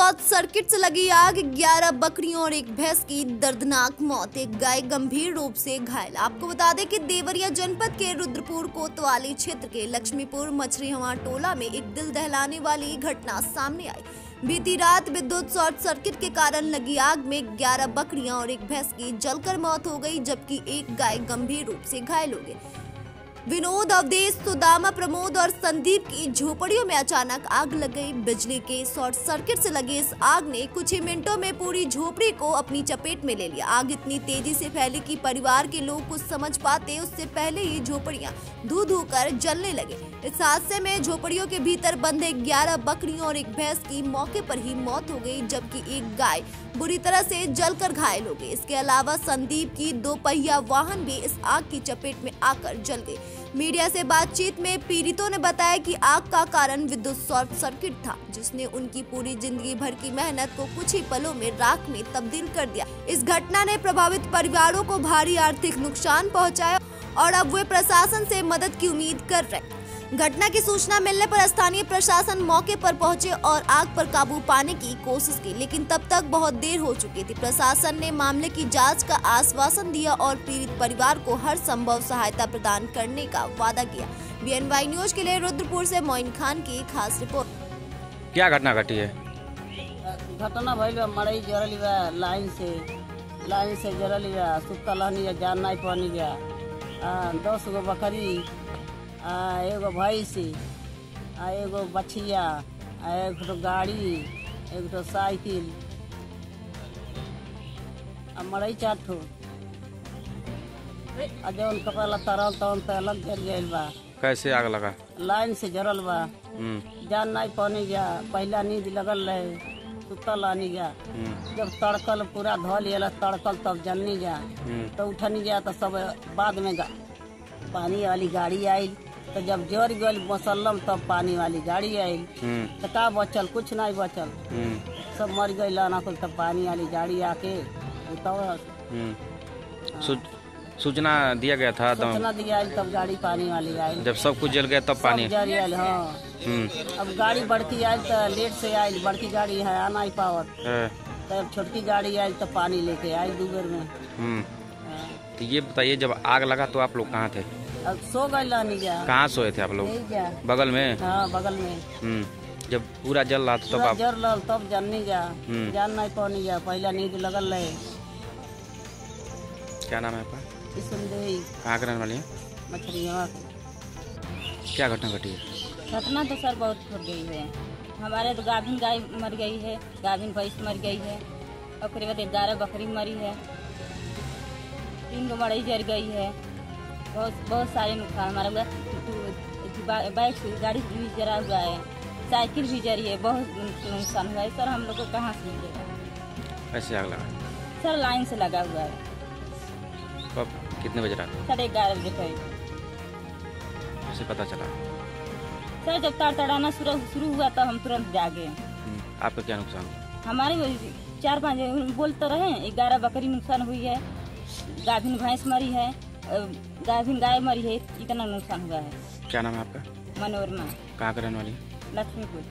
Short circuit से लगी आग, 11 बकरियों और एक भैंस की दर्दनाक मौत, एक गाय गंभीर रूप से घायल। आपको बता दें कि देवरिया जनपद के रुद्रपुर कोतवाली क्षेत्र के लक्ष्मीपुर मछरीहवा टोला में एक दिल दहलाने वाली घटना सामने आई। बीती रात विद्युत शॉर्ट सर्किट के कारण लगी आग में 11 बकरियां और एक भैंस की जलकर मौत हो गई, जबकि एक गाय गंभीर रूप से घायल हो गई। विनोद, अवधेश, सुदामा, प्रमोद और संदीप की झोपड़ियों में अचानक आग लग गई। बिजली के शॉर्ट सर्किट से लगी इस आग ने कुछ ही मिनटों में पूरी झोपड़ी को अपनी चपेट में ले लिया। आग इतनी तेजी से फैली कि परिवार के लोग कुछ समझ पाते उससे पहले ही झोपड़ियां धू धू कर जलने लगे। इस हादसे में झोपड़ियों के भीतर बंद 11 बकरियों और एक भैंस की मौके पर ही मौत हो गई, जबकि एक गाय बुरी तरह से जलकर घायल हो गई। इसके अलावा संदीप की 2 पहिया वाहन भी इस आग की चपेट में आकर जल गई। मीडिया से बातचीत में पीड़ितों ने बताया कि आग का कारण विद्युत शॉर्ट सर्किट था, जिसने उनकी पूरी जिंदगी भर की मेहनत को कुछ ही पलों में राख में तब्दील कर दिया। इस घटना ने प्रभावित परिवारों को भारी आर्थिक नुकसान पहुंचाया और अब वे प्रशासन से मदद की उम्मीद कर रहे। घटना की सूचना मिलने पर स्थानीय प्रशासन मौके पर पहुंचे और आग पर काबू पाने की कोशिश की, लेकिन तब तक बहुत देर हो चुकी थी। प्रशासन ने मामले की जांच का आश्वासन दिया और पीड़ित परिवार को हर संभव सहायता प्रदान करने का वादा किया। BNY न्यूज के लिए रुद्रपुर से मोइन खान की खास रिपोर्ट। क्या घटना घटी है? घटना भइल मड़ई जरल बा, लाइन से जरल बा, सुतल हनी जान नहीं पानी बा। 10 गो बकरी, एगो भैंस, एगो बछिया, एगो गाड़ी, एगो साइकिल, मड़ई 4 ठो। जौन कपड़ा लत्ता रहल तौन पे अलग जल गइल बा। कैसे आग लगा? लाइन से जरल बा, जान नहीं पानी गया। पहला नींद लगल रहे, सुतल आनी गया। जब तड़कल पूरा धो लिया तड़कल तब जलनी गया, तो उठनी गया तो सब बाद में पानी वाली गाड़ी आई। तो जब जर गल मसल्लम तब पानी वाली गाड़ी आई। तो का बचल? कुछ नहीं बचल, सब मर गई लाना कुल। तब पानी वाली गाड़ी आके सूचना दिया गया था? सूचना दिया तब गाड़ी पानी वाली आई। जब सब कुछ जल गया तब पानी जल गया। हाँ, अब गाड़ी बड़की आई तो लेट से आई। बड़की गाड़ी है आना ही पावत, तब छोटकी गाड़ी आई तो पानी लेके आई दूगर में। तो ये बताइए, जब आग लगा तो आप लोग कहाँ थे? अब सो गए लानी गया। कहाँ सोए थे आप लोग? बगल में? हाँ, बगल में। जब पूरा जल रहा था तब आप जल रहा तब जाननी गया, जान नहीं पानी गया। पहला नींद लगल रहे। क्या नाम है आपका? कहाँ के रहने वाली है? मछरीहवा। क्या घटना घटी है? घटना तो सर बहुत हो गई है। हमारे तो गाभिन गाय मर गई है, गाभिन भैंस मर गई है, और फिर बाद 11 बकरी मरी है, 3 गो मड़ई जर गई है। बहुत सारे नुकसान हमारा बाइक गाड़ी भी जरा हुआ है, साइकिल भी जरी है, बहुत नुकसान हुआ है सर। हम लोग को कहाँ से मिलेगा? कैसे आग लगा? सर लाइन से लगा हुआ है। कब, कितने बजे रात? 11:30 बजे करीब। कैसे पता चला? सर जब तड़तड़ाना शुरू हुआ तब हम तुरंत जागे। आपका क्या नुकसान? हमारे 4-5 बोल तो रहे, 11 बकरी नुकसान हुई है, गाभिन भैंस मरी है, गाभिन गाय मरी है, इतना नुकसान हुआ है। क्या नाम है आपका? मनोरमा। कहाँ के रहने वाली? लक्ष्मीपुर।